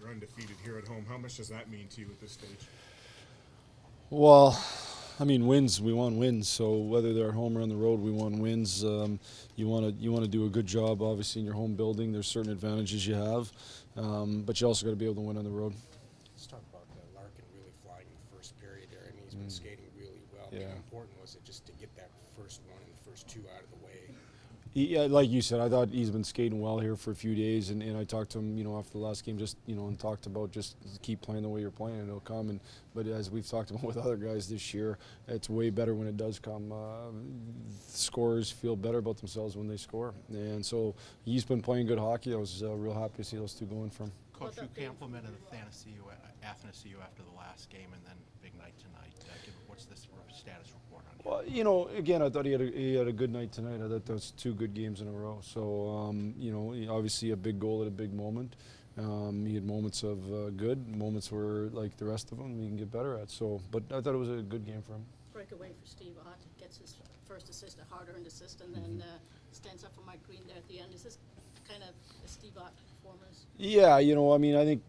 You're undefeated here at home. How much does that mean to you at this stage? Well, I mean, wins. We want wins. So whether they're at home or on the road, we want wins. You want to do a good job, obviously, in your home building. There's certain advantages you have, but you also got to be able to win on the road. Let's talk about Larkin really flying in the first period there. I mean, he's been skating really well. Yeah. How important was it just to get that first one and the first two out of the way? Yeah, like you said, I thought he's been skating well here for a few days, and I talked to him, after the last game, just and talked about just keep playing the way you're playing, and it'll come. But as we've talked about with other guys this year, it's way better when it does come. Scorers feel better about themselves when they score, and so he's been playing good hockey. I was real happy to see those two going for him. Coach, you complimented Athens CU after the last game, and then big night tonight. What's the status report on you? Well, again, I thought he had a good night tonight. I thought those two good games in a row. So, obviously a big goal at a big moment. He had moments of good, moments where, like the rest of them, he can get better at. So, but I thought it was a good game for him. Breakaway for Steve Ott, gets his first assist, a hard-earned assist, and then stands up for Mike Green there at the end. Is this kind of a Steve Ott performance? Yeah, I think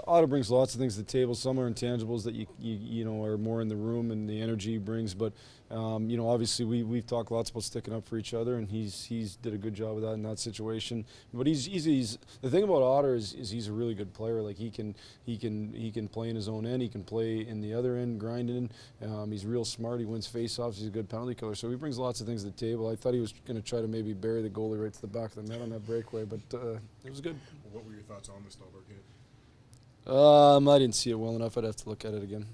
Otto brings lots of things to the table. Some are intangibles that you are more in the room and the energy he brings. But obviously we've talked lots about sticking up for each other, and he's did a good job of that in that situation. But he's the thing about Otter is he's a really good player. Like he can play in his own end. He can play in the other end, grinding. He's real smart. He wins faceoffs. He's a good penalty killer. So he brings lots of things to the table. I thought he was going to try to maybe bury the goalie right to the back of the net on that breakaway, but it was good. What were your thoughts on the Stolberg hit? I didn't see it well enough. I'd have to look at it again.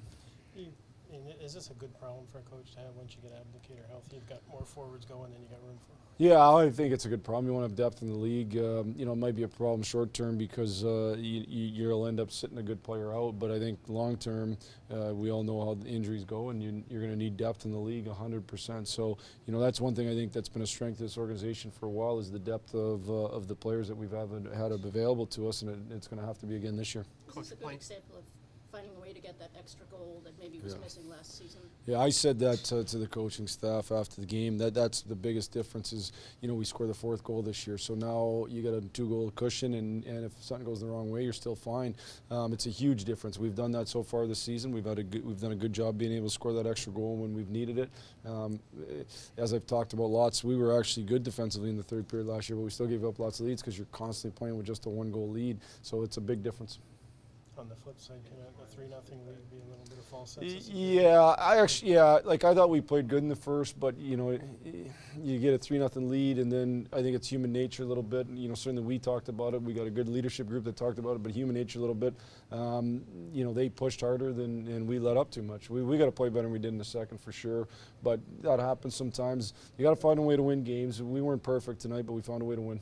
Is this a good problem for a coach to have once you get Abdelkader healthy? You've got more forwards going than you got room for. Yeah, I think it's a good problem. You want to have depth in the league. It might be a problem short term because you'll end up sitting a good player out. But I think long term, we all know how the injuries go, and you're going to need depth in the league 100%. So that's one thing I think that's been a strength of this organization for a while is the depth of the players that we've had available to us, and it's going to have to be again this year. Is this a good example of finding a way to get that extra goal that maybe was missing last season? Yeah, I said that to the coaching staff after the game. That's the biggest difference is, we scored the fourth goal this year. So now you got a 2-goal cushion, and if something goes the wrong way, you're still fine. It's a huge difference. We've done that so far this season. We've done a good job being able to score that extra goal when we've needed it. As I've talked about lots, we were actually good defensively in the third period last year, but we still gave up lots of leads because you're constantly playing with just a 1-goal lead. So it's a big difference. On the flip side, can a 3-0 lead be a little bit of false sense? Yeah, I thought we played good in the first, but you get a 3-0 lead, and then I think it's human nature a little bit. Certainly we talked about it. We got a good leadership group that talked about it, but human nature a little bit. They pushed harder and we let up too much. We got to play better than we did in the second for sure, but that happens sometimes. You got to find a way to win games. We weren't perfect tonight, but we found a way to win.